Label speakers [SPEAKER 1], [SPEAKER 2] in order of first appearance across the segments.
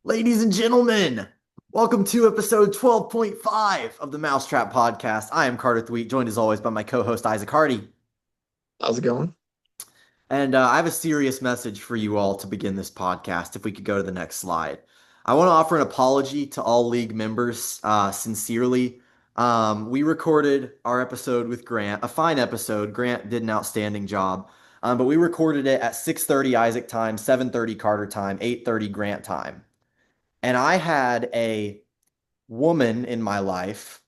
[SPEAKER 1] Ladies and gentlemen, welcome to episode 12.5 of the Mousetrap Podcast. I am Carter Thweet, joined as always by my co-host Isaac Hardy.
[SPEAKER 2] How's it going?
[SPEAKER 1] And I have a serious message for you all to begin this podcast. If we could go to the next slide. I want to offer an apology to all league members, sincerely. We recorded our episode with Grant, a fine episode. Grant did an outstanding job. But we recorded it at 6:30 Isaac time, 7:30 Carter time, 8:30 Grant time. And I had a woman in my life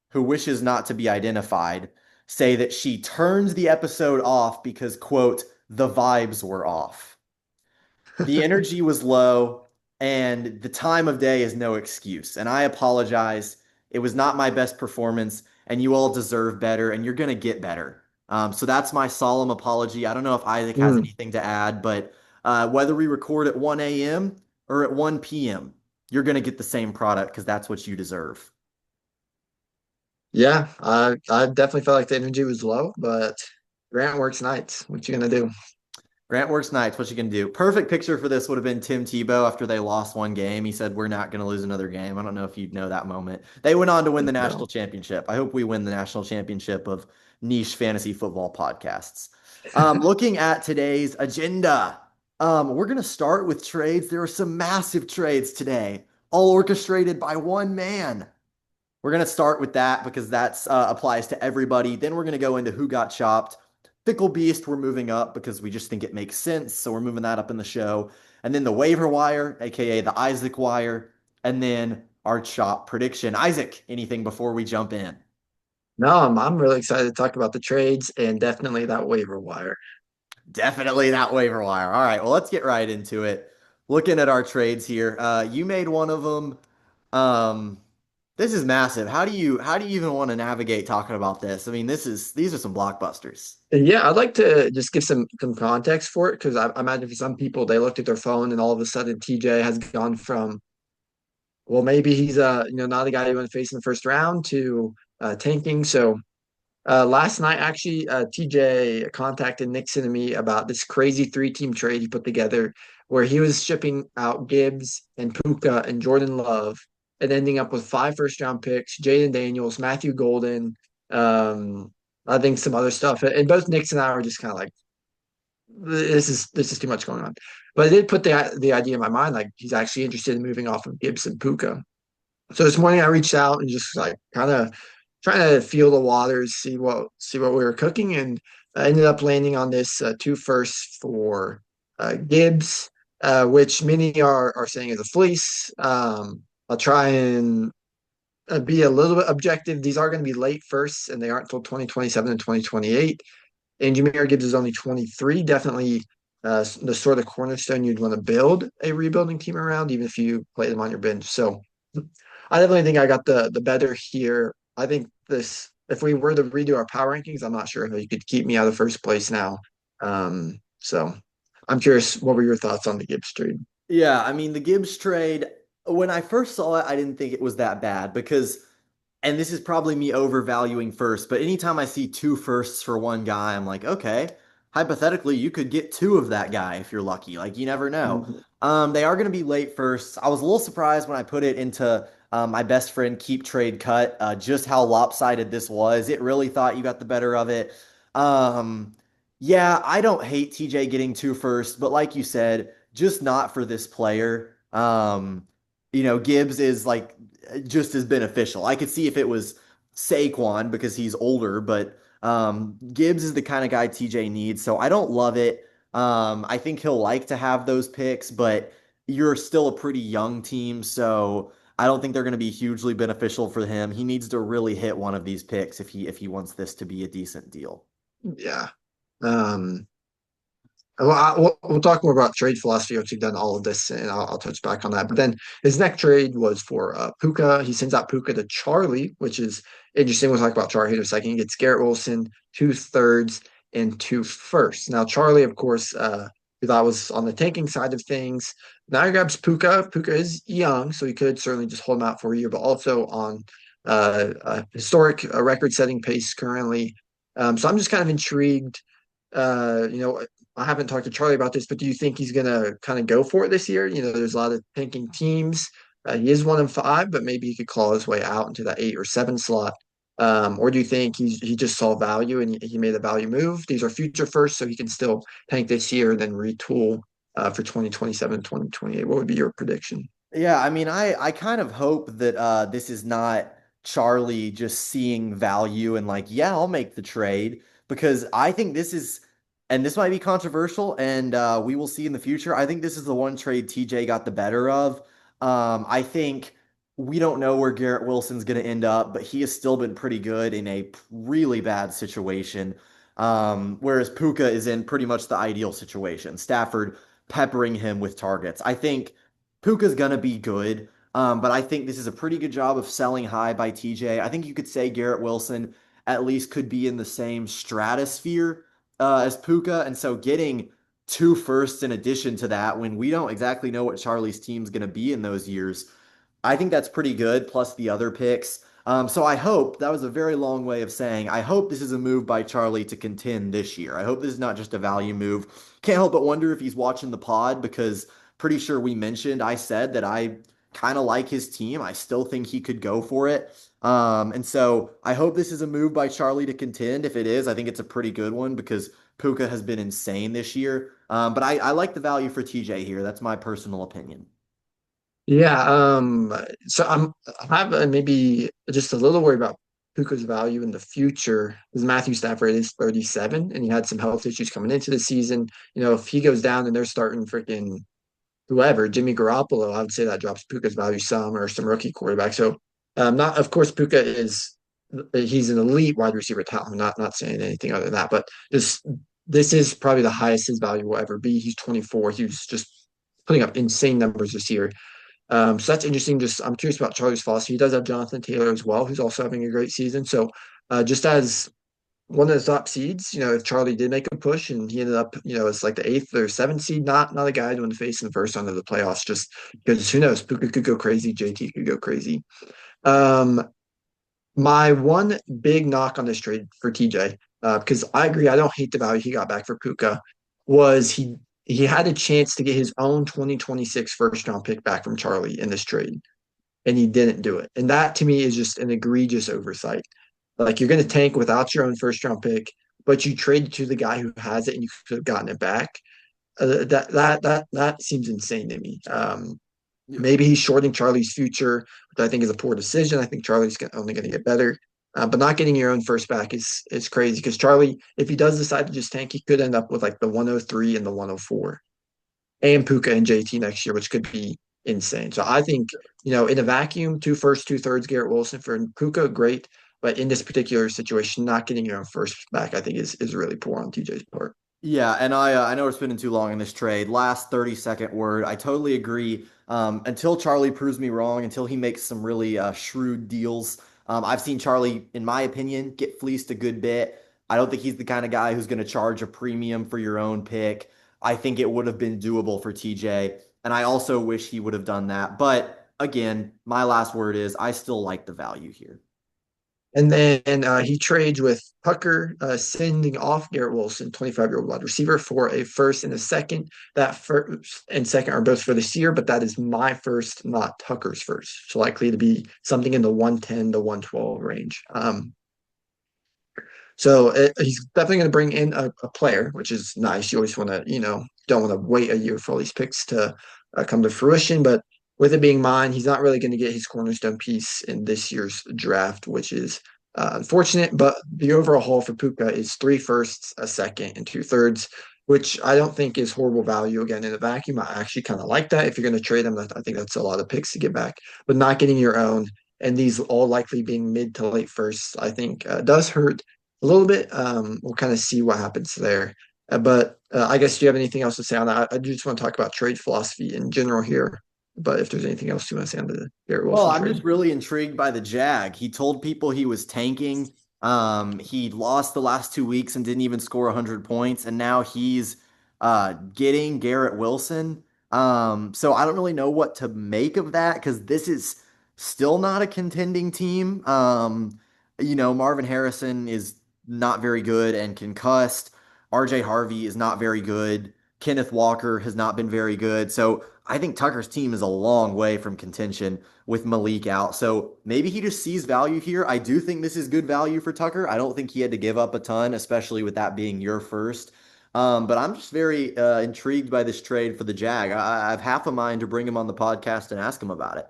[SPEAKER 1] who wishes not to be identified say that she turned the episode off because, quote, the vibes were off. The energy was low, and the time of day is no excuse. And I apologize. It was not my best performance, and you all deserve better, and you're going to get better. So that's my solemn apology. I don't know if Isaac has
[SPEAKER 2] Mm,
[SPEAKER 1] anything to add, but whether we record at 1 a.m. or at 1 p.m., you're going to get the same product because that's what you deserve.
[SPEAKER 2] yeah, I definitely felt like the energy was low, but Grant works nights. What you gonna do?
[SPEAKER 1] Grant works nights. What you can do? Perfect picture for this would have been Tim Tebow after they lost one game. He said, "We're not going to lose another game." I don't know if you'd know that moment. They went on to win the national
[SPEAKER 2] No.
[SPEAKER 1] championship. I hope we win the national championship of niche fantasy football podcasts. Looking at today's agenda, we're going to start with trades. There are some massive trades today, all orchestrated by one man. We're going to start with that because that applies to everybody. Then we're going to go into who got chopped. Fickle Beast, we're moving up because we just think it makes sense. So we're moving that up in the show. And then the waiver wire, aka the Isaac wire, and then our chop prediction. Isaac, anything before we jump in?
[SPEAKER 2] No, I'm really excited to talk about the trades and definitely that waiver wire.
[SPEAKER 1] Definitely that waiver wire. All right, well, let's get right into it. Looking at our trades here, you made one of them. Um, this is massive. How do you even want to navigate talking about this? I mean, these are some blockbusters.
[SPEAKER 2] And yeah, I'd like to just give some context for it because I imagine for some people they looked at their phone and all of a sudden TJ has gone from maybe he's not the guy you want to face in the first round to tanking. So last night, actually, TJ contacted Nixon and me about this crazy three-team trade he put together where he was shipping out Gibbs and Puka and Jordan Love and ending up with 5 first-round picks, Jaden Daniels, Matthew Golden, um, I think some other stuff. And both Nixon and I were just kind of like, this is too much going on. But I did put the idea in my mind, like he's actually interested in moving off of Gibbs and Puka. So this morning I reached out and just like kind of trying to feel the waters, see what we were cooking, and I ended up landing on this 2 firsts for Gibbs, which many are saying is a fleece. I'll try and be a little bit objective. These are going to be late firsts, and they aren't until 2027 and 2028. And Jameer Gibbs is only 23. Definitely the sort of cornerstone you'd want to build a rebuilding team around, even if you play them on your bench. So I definitely think I got the better here. I think this, if we were to redo our power rankings, I'm not sure if you could keep me out of first place now. So I'm curious, what were your thoughts on the Gibbs trade?
[SPEAKER 1] Yeah, I mean, the Gibbs trade, when I first saw it, I didn't think it was that bad because, and this is probably me overvaluing first, but anytime I see two firsts for one guy, I'm like, okay, hypothetically, you could get two of that guy if you're lucky. Like, you never know.
[SPEAKER 2] Mhm.
[SPEAKER 1] They are going to be late firsts. I was a little surprised when I put it into my best friend keep trade cut, just how lopsided this was. It really thought you got the better of it. Um, yeah, I don't hate TJ getting two firsts, but like you said, just not for this player. Gibbs is like just as beneficial. I could see if it was Saquon because he's older, but Gibbs is the kind of guy TJ needs. So I don't love it. I think he'll like to have those picks, but you're still a pretty young team, so I don't think they're going to be hugely beneficial for him. He needs to really hit one of these picks if he wants this to be a decent deal.
[SPEAKER 2] Yeah. Um, we'll talk more about trade philosophy once you've done all of this, and I'll touch back on that. But then his next trade was for Puka. He sends out Puka to Charlie, which is interesting. We'll talk about Charlie in a second. He gets Garrett Wilson, 2 thirds, and 2 firsts. Now, Charlie, of course, we thought was on the tanking side of things. Now he grabs Puka. Puka is young, so he could certainly just hold him out for a year, but also on a historic record setting pace currently. So I'm just kind of intrigued. I haven't talked to Charlie about this, but do you think he's gonna kind of go for it this year? There's a lot of tanking teams. He is 1 in 5, but maybe he could claw his way out into that 8 or 7 slot. Or do you think he just saw value and he made a value move? These are future first, so he can still tank this year, then retool for 2027, 2028. What would be your prediction?
[SPEAKER 1] Yeah, I mean, I kind of hope that this is not Charlie just seeing value and like, yeah, I'll make the trade because I think this is, and this might be controversial, and we will see in the future. I think this is the one trade TJ got the better of. I think we don't know where Garrett Wilson's going to end up, but he has still been pretty good in a really bad situation. Whereas Puka is in pretty much the ideal situation. Stafford peppering him with targets. I think. Puka's gonna be good, but I think this is a pretty good job of selling high by TJ. I think you could say Garrett Wilson at least could be in the same stratosphere as Puka, and so getting two firsts in addition to that when we don't exactly know what Charlie's team's gonna be in those years, I think that's pretty good, plus the other picks. So I hope that was a very long way of saying I hope this is a move by Charlie to contend this year. I hope this is not just a value move. Can't help but wonder if he's watching the pod because pretty sure we mentioned I said that I kind of like his team. I still think he could go for it. And so I hope this is a move by Charlie to contend. If it is, I think it's a pretty good one because Puka has been insane this year. But I like the value for TJ here. That's my personal opinion.
[SPEAKER 2] Yeah, so I have maybe just a little worried about Puka's value in the future because Matthew Stafford is 37 and he had some health issues coming into the season. If he goes down and they're starting freaking whoever, Jimmy Garoppolo, I would say that drops Puka's value some or some rookie quarterback. So, not of course Puka is he's an elite wide receiver talent. I'm not saying anything other than that, but this is probably the highest his value will ever be. He's 24. He was just putting up insane numbers this year. So that's interesting. Just I'm curious about Charlie's philosophy. He does have Jonathan Taylor as well, who's also having a great season. So just as one of the top seeds, if Charlie did make a push and he ended up, as like the 8th or 7th seed, not a guy to win the face in the first round of the playoffs, just because who knows, Puka could go crazy, JT could go crazy. Um, my one big knock on this trade for TJ, because I agree, I don't hate the value he got back for Puka, was he had a chance to get his own 2026 first round pick back from Charlie in this trade, and he didn't do it. And that to me is just an egregious oversight. Like you're going to tank without your own first round pick, but you traded to the guy who has it and you could have gotten it back. That seems insane to me.
[SPEAKER 1] Yeah.
[SPEAKER 2] Maybe he's shorting Charlie's future, which I think is a poor decision. I think Charlie's only going to get better. But not getting your own first back is crazy because Charlie, if he does decide to just tank, he could end up with like the 103 and the 104 and Puka and JT next year, which could be insane. So I think, in a vacuum, two first, 2/3 Garrett Wilson for Puka, great. But in this particular situation, not getting your own first back, I think is really poor on TJ's part.
[SPEAKER 1] Yeah, and I know we're spending too long in this trade. Last 30-second word. I totally agree. Until Charlie proves me wrong, until he makes some really shrewd deals, I've seen Charlie, in my opinion, get fleeced a good bit. I don't think he's the kind of guy who's going to charge a premium for your own pick. I think it would have been doable for TJ, and I also wish he would have done that. But again, my last word is I still like the value here.
[SPEAKER 2] And then he trades with Tucker, sending off Garrett Wilson, 25-year-old wide receiver, for a first and a second. That first and second are both for this year, but that is my first, not Tucker's first. So likely to be something in the 110 to 112 range. So he's definitely going to bring in a player, which is nice. You always want to, don't want to wait a year for all these picks to come to fruition. But with it being mine, he's not really going to get his cornerstone piece in this year's draft, which is unfortunate. But the overall haul for Puka is 3 firsts, a second, and 2/3, which I don't think is horrible value. Again, in a vacuum, I actually kind of like that. If you're going to trade him, I think that's a lot of picks to get back. But not getting your own, and these all likely being mid to late firsts, I think does hurt a little bit. We'll kind of see what happens there. But I guess do you have anything else to say on that? I just want to talk about trade philosophy in general here. But if there's anything else you want to say on the Garrett
[SPEAKER 1] Well,
[SPEAKER 2] Wilson
[SPEAKER 1] I'm
[SPEAKER 2] trade.
[SPEAKER 1] just really intrigued by the Jag. He told people he was tanking. He lost the last 2 weeks and didn't even score 100 points, and now he's getting Garrett Wilson. So I don't really know what to make of that because this is still not a contending team. Marvin Harrison is not very good and concussed. RJ Harvey is not very good. Kenneth Walker has not been very good. So I think Tucker's team is a long way from contention with Malik out. So maybe he just sees value here. I do think this is good value for Tucker. I don't think he had to give up a ton, especially with that being your first. But I'm just very intrigued by this trade for the Jag. I have half a mind to bring him on the podcast and ask him about it.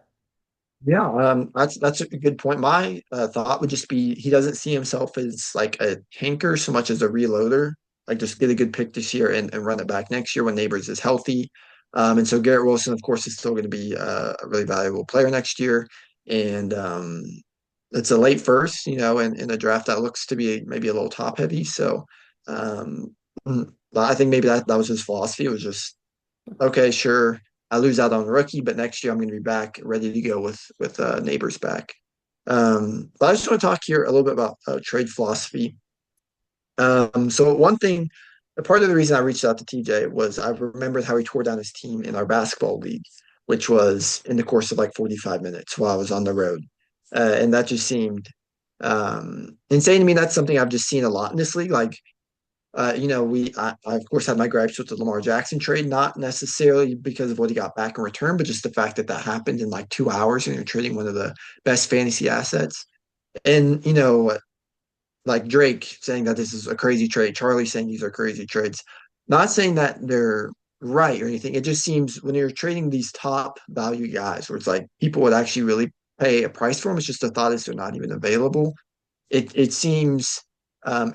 [SPEAKER 2] Yeah, that's a good point. My thought would just be he doesn't see himself as like a tanker so much as a reloader. Like just get a good pick this year and run it back next year when Neighbors is healthy. And so Garrett Wilson, of course, is still going to be a really valuable player next year. And it's a late first, in a draft that looks to be maybe a little top heavy. So um, I think maybe that was his philosophy. It was just okay, sure, I lose out on rookie, but next year I'm going to be back ready to go with Neighbors back. But I just want to talk here a little bit about trade philosophy. So one thing, a part of the reason I reached out to TJ was I remembered how he tore down his team in our basketball league, which was in the course of like 45 minutes while I was on the road, and that just seemed insane to me. That's something I've just seen a lot in this league. Like I of course had my gripes with the Lamar Jackson trade, not necessarily because of what he got back in return, but just the fact that that happened in like 2 hours and you're trading one of the best fantasy assets. And, like Drake saying that this is a crazy trade, Charlie saying these are crazy trades. Not saying that they're right or anything. It just seems when you're trading these top value guys where it's like people would actually really pay a price for them, it's just the thought is they're not even available. It seems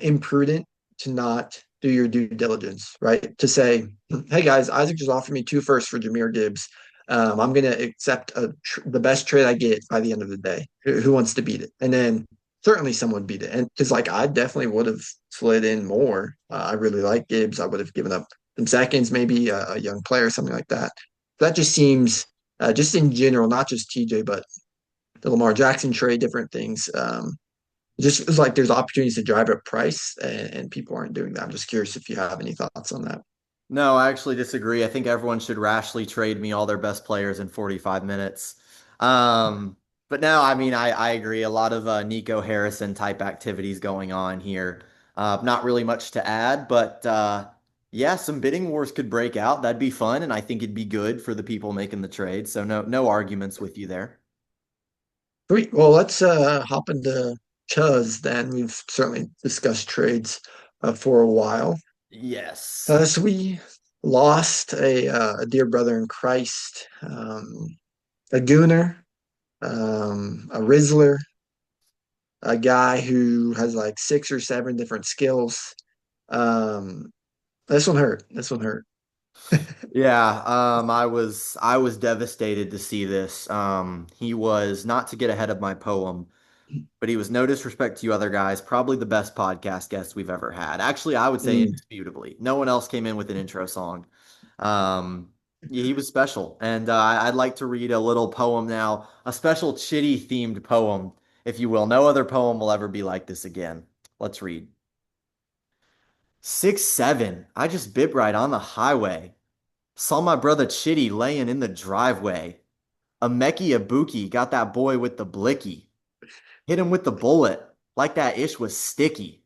[SPEAKER 2] imprudent to not do your due diligence, right? To say, hey guys, Isaac just offered me two firsts for Jameer Gibbs. I'm going to accept the best trade I get by the end of the day. Who wants to beat it? And then certainly someone beat it. And because like I definitely would have slid in more. I really like Gibbs. I would have given up some seconds, maybe a young player, something like that. That just seems, just in general, not just TJ, but the Lamar Jackson trade, different things. It just feels like there's opportunities to drive up price, and people aren't doing that. I'm just curious if you have any thoughts on that.
[SPEAKER 1] No, I actually disagree. I think everyone should rashly trade me all their best players in 45 minutes. Um, but no, I mean, I agree. A lot of Nico Harrison type activities going on here. Not really much to add, but yeah, some bidding wars could break out. That'd be fun, and I think it'd be good for the people making the trade. So no arguments with you there.
[SPEAKER 2] Sweet. Well, let's hop into Chuzz then. We've certainly discussed trades for a while.
[SPEAKER 1] Yes.
[SPEAKER 2] So we lost a dear brother in Christ, a gooner, a Rizzler, a guy who has like six or seven different skills. Um, this one hurt. This one hurt.
[SPEAKER 1] Yeah, I was devastated to see this. He was not to get ahead of my poem, but he was no disrespect to you other guys, probably the best podcast guest we've ever had. Actually, I would say
[SPEAKER 2] Mm.
[SPEAKER 1] indisputably. No one else came in with an intro song. Um, yeah, he was special, and I'd like to read a little poem now, a special Chitty themed poem, if you will. No other poem will ever be like this again. Let's read. 6'7", I just bit right on the highway. Saw my brother Chitty laying in the driveway. A Meki Ibuki got that boy with the blicky. Hit him with the bullet, like that ish was sticky.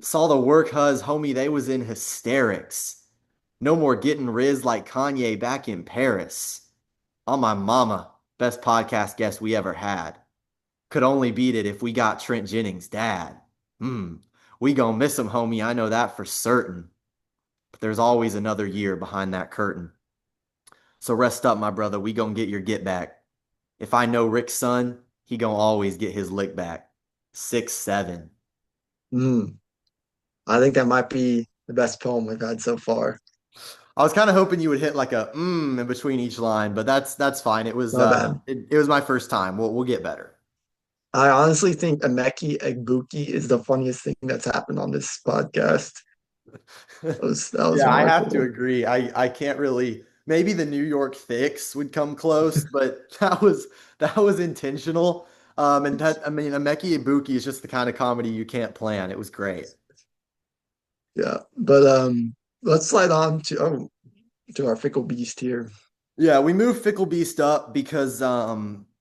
[SPEAKER 1] Saw the work huz, homie, they was in hysterics. No more getting riz like Kanye back in Paris. On my mama, best podcast guest we ever had. Could only beat it if we got Trent Jennings' dad. Hmm, we gon' miss him, homie, I know that for certain. But there's always another year behind that curtain. So rest up, my brother. We gonna get your get back. If I know Rick's son, he gonna always get his lick back. 6'7".
[SPEAKER 2] Mm. I think that might be the best poem we've had so far.
[SPEAKER 1] I was kind of hoping you would hit like a in between each line, but that's fine. It was
[SPEAKER 2] Not bad.
[SPEAKER 1] it was my first time. We'll get better.
[SPEAKER 2] I honestly think Emeki Egbuki is the funniest thing that's happened on this podcast. That was
[SPEAKER 1] Yeah, I have to
[SPEAKER 2] remarkable.
[SPEAKER 1] agree. I can't really maybe the New York fix would come close, but that was intentional. And that I mean, Ameki Ibuki is just the kind of comedy you can't plan. It was great.
[SPEAKER 2] Yeah, but let's slide on to our fickle beast here.
[SPEAKER 1] Yeah, we moved Fickle Beast up because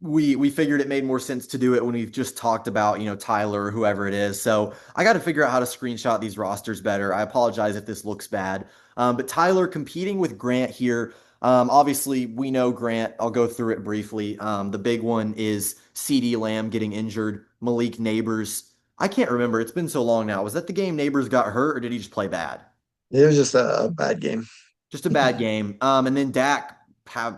[SPEAKER 1] we figured it made more sense to do it when we've just talked about, Tyler or whoever it is. So I got to figure out how to screenshot these rosters better. I apologize if this looks bad. But Tyler competing with Grant here. Obviously, we know Grant. I'll go through it briefly. The big one is CD Lamb getting injured. Malik Neighbors. I can't remember. It's been so long now. Was that the game Neighbors got hurt, or did he just play bad?
[SPEAKER 2] It was just a bad game.
[SPEAKER 1] Just a bad game. And then Dak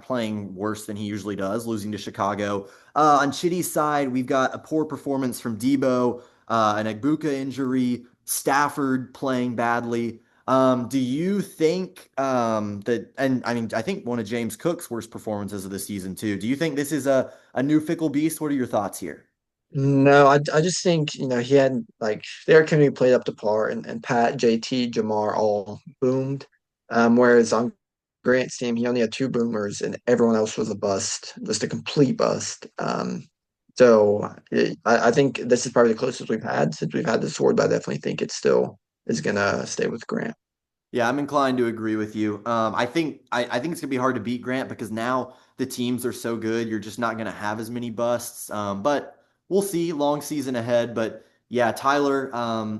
[SPEAKER 1] playing worse than he usually does, losing to Chicago. On Chitty's side, we've got a poor performance from Debo, an Egbuka injury, Stafford playing badly. Do you think that, and I mean, I think one of James Cook's worst performances of the season, too. Do you think this is a new fickle beast? What are your thoughts here?
[SPEAKER 2] No, I just think, he had like their community played up to par and Pat, JT, Jamar all boomed. Whereas on Grant's team, he only had two boomers and everyone else was a bust, just a complete bust. I think this is probably the closest we've had since we've had the sword, but I definitely think it still is gonna stay with Grant.
[SPEAKER 1] Yeah, I'm inclined to agree with you. I think it's gonna be hard to beat Grant because now the teams are so good, you're just not gonna have as many busts. But we'll see. Long season ahead. But yeah, Tyler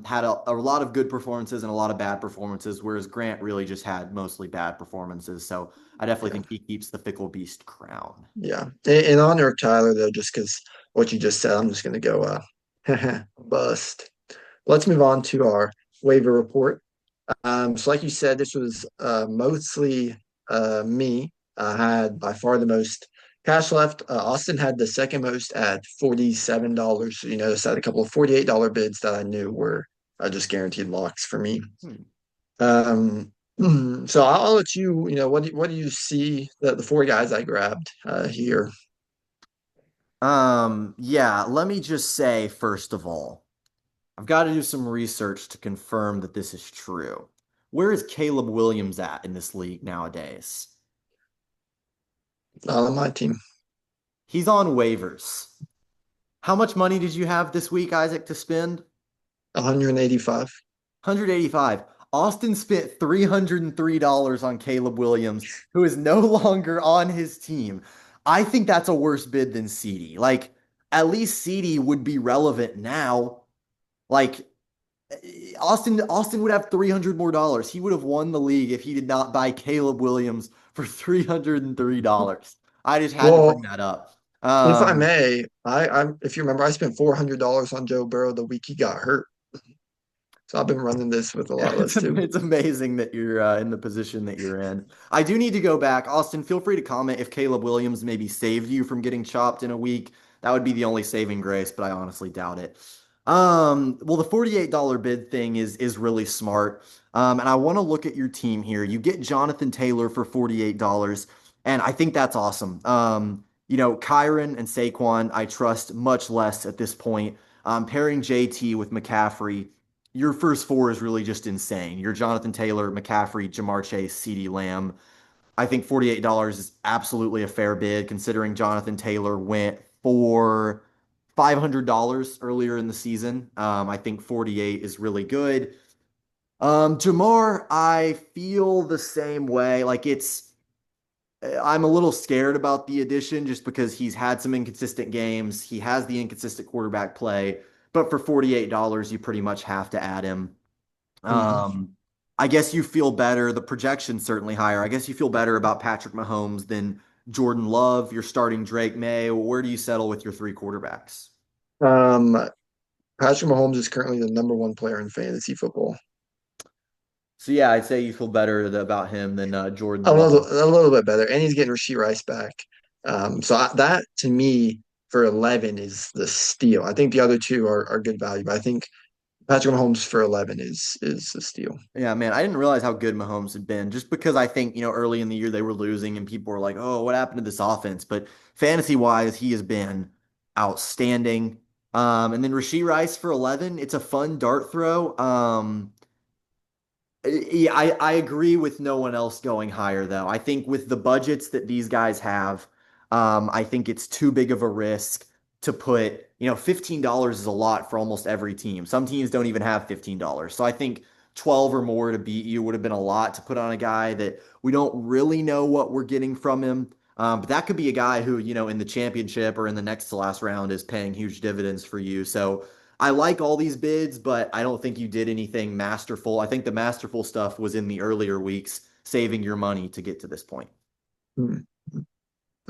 [SPEAKER 1] had a lot of good performances and a lot of bad performances, whereas Grant really just had mostly bad performances. So I definitely
[SPEAKER 2] Yeah.
[SPEAKER 1] think he keeps the Fickle Beast crown.
[SPEAKER 2] Yeah. In honor of Tyler, though, just because what you just said, I'm just gonna go bust. Let's move on to our waiver report. So like you said, this was mostly me. I had by far the most cash left. Austin had the second most at $47. So, you notice I had a couple of $48 bids that I knew were just guaranteed locks for me.
[SPEAKER 1] Hmm.
[SPEAKER 2] Um, so I'll let you, what do you see the four guys I grabbed here?
[SPEAKER 1] Yeah, let me just say, first of all, I've got to do some research to confirm that this is true. Where is Caleb Williams at in this league nowadays?
[SPEAKER 2] Not on my team.
[SPEAKER 1] He's on waivers. How much money did you have this week, Isaac, to spend?
[SPEAKER 2] 185.
[SPEAKER 1] 185. Austin spent $303 on Caleb Williams, who is no longer on his team. I think that's a worse bid than CD. Like, at least CD would be relevant now. Like, Austin would have 300 more dollars. He would have won the league if he did not buy Caleb Williams for $303. I just had to bring
[SPEAKER 2] Well,
[SPEAKER 1] that up.
[SPEAKER 2] if I
[SPEAKER 1] Um,
[SPEAKER 2] may, if you remember, I spent $400 on Joe Burrow the week he got hurt. So I've been running this with a
[SPEAKER 1] Yeah,
[SPEAKER 2] lot less too.
[SPEAKER 1] it's amazing that you're in the position that you're in. I do need to go back. Austin, feel free to comment if Caleb Williams maybe saved you from getting chopped in a week. That would be the only saving grace, but I honestly doubt it. Well, the $48 bid thing is really smart. And I want to look at your team here. You get Jonathan Taylor for $48, and I think that's awesome. Kyron and Saquon, I trust much less at this point. Pairing JT with McCaffrey, your first four is really just insane. You're Jonathan Taylor, McCaffrey, Jamar Chase, CeeDee Lamb. I think $48 is absolutely a fair bid considering Jonathan Taylor went for $500 earlier in the season. I think 48 is really good. Jamar, I feel the same way. I'm a little scared about the addition just because he's had some inconsistent games. He has the inconsistent quarterback play, but for $48, you pretty much have to add him.
[SPEAKER 2] Mhm.
[SPEAKER 1] Um, I guess you feel better. The projection's certainly higher. I guess you feel better about Patrick Mahomes than Jordan Love. You're starting Drake May. Where do you settle with your three quarterbacks?
[SPEAKER 2] Um, Patrick Mahomes is currently the number one player in fantasy football.
[SPEAKER 1] So yeah, I'd say you feel better about him than Jordan
[SPEAKER 2] A
[SPEAKER 1] Love.
[SPEAKER 2] little bit better, and he's getting Rasheed Rice back. That to me for 11 is the steal. I think the other two are good value, but I think Patrick Mahomes for 11 is a steal.
[SPEAKER 1] Yeah, man, I didn't realize how good Mahomes had been just because I think, early in the year they were losing and people were like, oh, what happened to this offense? But fantasy wise, he has been outstanding. And then Rasheed Rice for 11, it's a fun dart throw. Yeah, I agree with no one else going higher though. I think with the budgets that these guys have, I think it's too big of a risk to put, $15 is a lot for almost every team. Some teams don't even have $15. So I think 12 or more to beat you would have been a lot to put on a guy that we don't really know what we're getting from him. But that could be a guy who, in the championship or in the next to last round is paying huge dividends for you. So I like all these bids, but I don't think you did anything masterful. I think the masterful stuff was in the earlier weeks, saving your money to get to this point.
[SPEAKER 2] Hmm.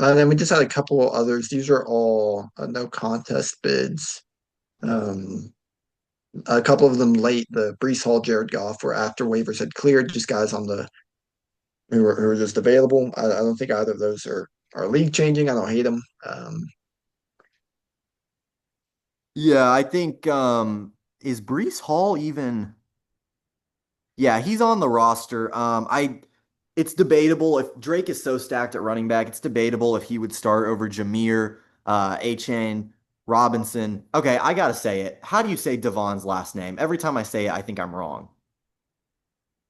[SPEAKER 2] And then we just had a couple others. These are all no contest bids. Um, a couple of them late. The Brees Hall, Jared Goff were after waivers had cleared. Just guys on the who were just available. I don't think either of those are league changing. I don't hate them.
[SPEAKER 1] Yeah, I think is Brees Hall even yeah, he's on the roster. It's debatable if Drake is so stacked at running back, it's debatable if he would start over Jameer, A-Chain, Robinson. Okay, I gotta say it. How do you say Devon's last name? Every time I say it, I think I'm wrong.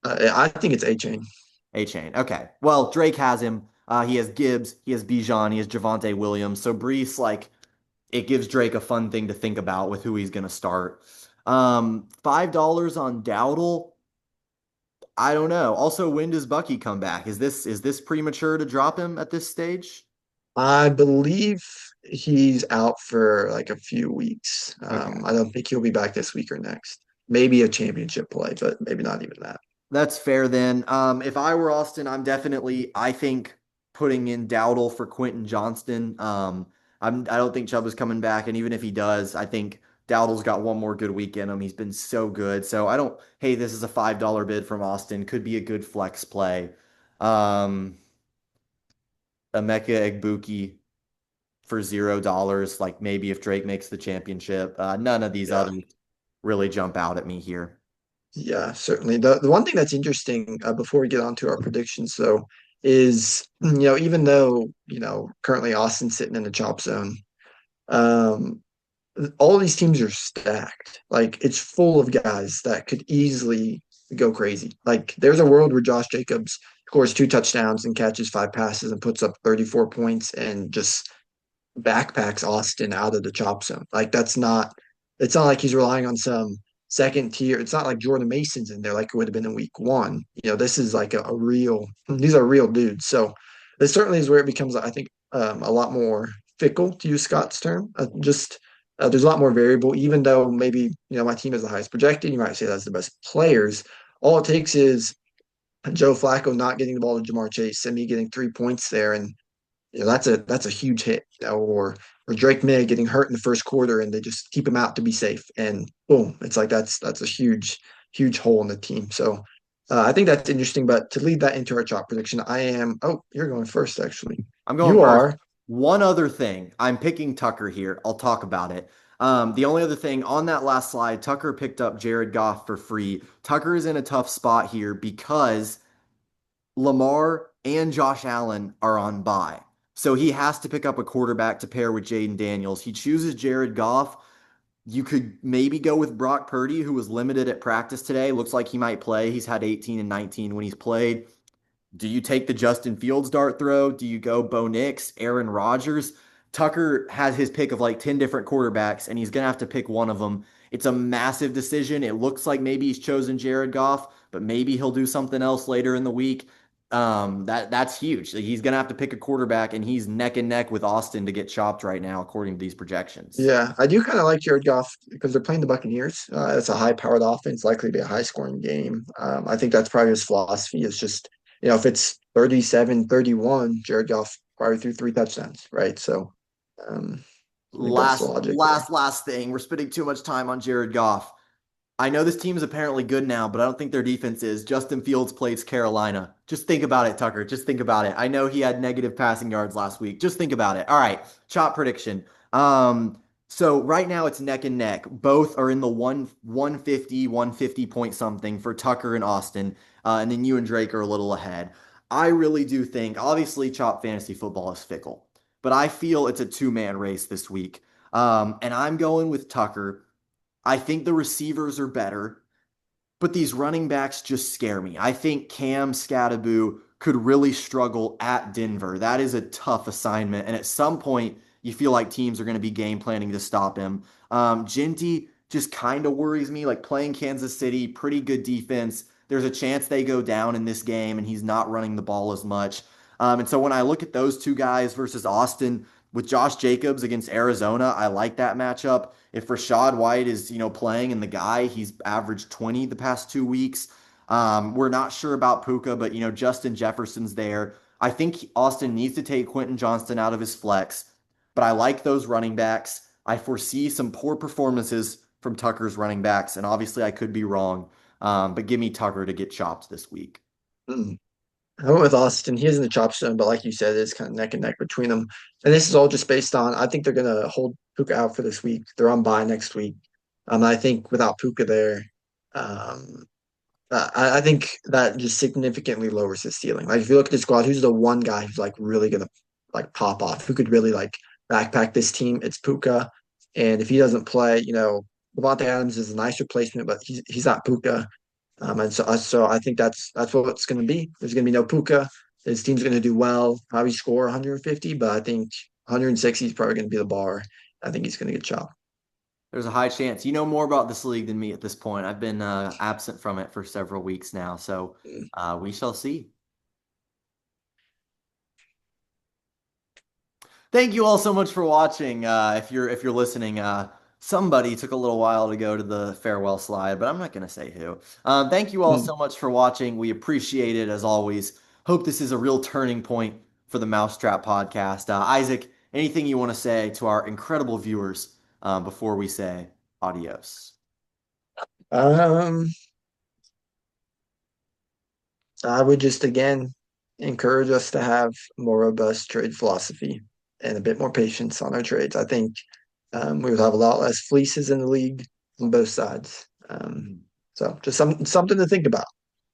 [SPEAKER 2] I think it's A-Chain.
[SPEAKER 1] A-Chain. Okay. Well, Drake has him. He has Gibbs, he has Bijan, he has Javonte Williams. So Brees, like, it gives Drake a fun thing to think about with who he's gonna start. $5 on Dowdle. I don't know. Also, when does Bucky come back? Is this premature to drop him at this stage?
[SPEAKER 2] I believe he's out for like a few weeks.
[SPEAKER 1] Okay.
[SPEAKER 2] I don't think he'll be back this week or next. Maybe a championship play, but maybe not even that.
[SPEAKER 1] That's fair then. If I were Austin, I think putting in Dowdle for Quentin Johnston. I don't think Chubb is coming back, and even if he does, I think Dowdle's got one more good week in him. He's been so good. So I don't, hey, this is a $5 bid from Austin. Could be a good flex play. Um, Emeka Egbuki for $0, like maybe if Drake makes the championship. None of these
[SPEAKER 2] Yeah.
[SPEAKER 1] others really jump out at me here.
[SPEAKER 2] Yeah, certainly. The one thing that's interesting before we get on to our predictions, though, is even though currently Austin's sitting in the chop zone, um, all these teams are stacked. Like it's full of guys that could easily go crazy. Like there's a world where Josh Jacobs scores 2 touchdowns and catches 5 passes and puts up 34 points and just backpacks Austin out of the chop zone. Like it's not like he's relying on some second tier. It's not like Jordan Mason's in there like it would have been in week one. This is like these are real dudes. So this certainly is where it becomes, I think, a lot more fickle, to use Scott's term. There's a lot more variable, even though maybe, my team is the highest projected. You might say that's the best players. All it takes is Joe Flacco not getting the ball to Jamar Chase and me getting 3 points there. And that's a huge hit. Or Drake May getting hurt in the first quarter and they just keep him out to be safe, and boom, it's like that's a huge hole in the team. So I think that's interesting. But to lead that into our chalk prediction, I am. Oh, you're going first, actually.
[SPEAKER 1] I'm going
[SPEAKER 2] You
[SPEAKER 1] first.
[SPEAKER 2] are.
[SPEAKER 1] One other thing, I'm picking Tucker here. I'll talk about it. The only other thing on that last slide, Tucker picked up Jared Goff for free. Tucker is in a tough spot here because Lamar and Josh Allen are on bye. So he has to pick up a quarterback to pair with Jaden Daniels. He chooses Jared Goff. You could maybe go with Brock Purdy, who was limited at practice today. Looks like he might play. He's had 18 and 19 when he's played. Do you take the Justin Fields dart throw? Do you go Bo Nix, Aaron Rodgers? Tucker has his pick of like 10 different quarterbacks, and he's going to have to pick one of them. It's a massive decision. It looks like maybe he's chosen Jared Goff, but maybe he'll do something else later in the week. That's huge. He's going to have to pick a quarterback, and he's neck and neck with Austin to get chopped right now, according to these projections.
[SPEAKER 2] Yeah, I do kind of like Jared Goff because they're playing the Buccaneers. It's a high-powered offense, likely to be a high-scoring game. I think that's probably his philosophy is just, if it's 37-31, Jared Goff probably threw 3 touchdowns, right? So um, I think that's the
[SPEAKER 1] Last,
[SPEAKER 2] logic there.
[SPEAKER 1] last, last thing. We're spending too much time on Jared Goff. I know this team is apparently good now, but I don't think their defense is. Justin Fields plays Carolina. Just think about it, Tucker. Just think about it. I know he had negative passing yards last week. Just think about it. All right, chop prediction. So right now it's neck and neck. Both are in the 150 point something for Tucker and Austin. And then you and Drake are a little ahead. I really do think, obviously, chop fantasy football is fickle, but I feel it's a two-man race this week. And I'm going with Tucker. I think the receivers are better, but these running backs just scare me. I think Cam Scattaboo could really struggle at Denver. That is a tough assignment. And at some point, you feel like teams are going to be game planning to stop him. Genty just kind of worries me. Like playing Kansas City, pretty good defense. There's a chance they go down in this game, and he's not running the ball as much. And so when I look at those two guys versus Austin with Josh Jacobs against Arizona, I like that matchup. If Rashad White is, playing and the guy, he's averaged 20 the past 2 weeks. We're not sure about Puka, but Justin Jefferson's there. I think Austin needs to take Quentin Johnston out of his flex, but I like those running backs. I foresee some poor performances from Tucker's running backs, and obviously I could be wrong. But give me Tucker to get chopped this week.
[SPEAKER 2] Mm. I went with Austin. He is in the chop zone, but like you said, it's kind of neck and neck between them. And this is all just based on I think they're gonna hold Puka out for this week. They're on bye next week. I think without Puka there, um, I think that just significantly lowers his ceiling. Like if you look at the squad, who's the one guy who's like really gonna like pop off? Who could really like backpack this team? It's Puka. And if he doesn't play, Devontae Adams is a nice replacement, but he's not Puka. And so I think that's what it's going to be. There's going to be no Puka. His team's going to do well, probably score 150, but I think 160 is probably going to be the bar. I think he's going to get chopped.
[SPEAKER 1] There's a high chance. You know more about this league than me at this point. I've been absent from it for several weeks now, so we shall see. Thank you all so much for watching. If you're listening, somebody took a little while to go to the farewell slide, but I'm not going to say who. Thank you all
[SPEAKER 2] Mm.
[SPEAKER 1] so much for watching. We appreciate it as always. Hope this is a real turning point for the Mousetrap podcast. Isaac, anything you want to say to our incredible viewers before we say adios?
[SPEAKER 2] Um, I would just again encourage us to have more robust trade philosophy and a bit more patience on our trades. I think we would have a lot less fleeces in the league on both sides. So just something to think about.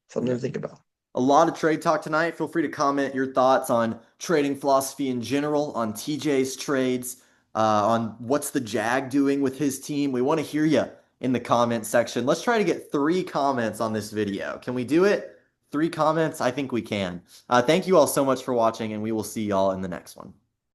[SPEAKER 2] Something
[SPEAKER 1] Yeah.
[SPEAKER 2] to think about.
[SPEAKER 1] A lot of trade talk tonight. Feel free to comment your thoughts on trading philosophy in general, on TJ's trades, on what's the Jag doing with his team. We want to hear you in the comment section. Let's try to get 3 comments on this video. Can we do it? 3 comments? I think we can. Thank you all so much for watching, and we will see y'all in the next one.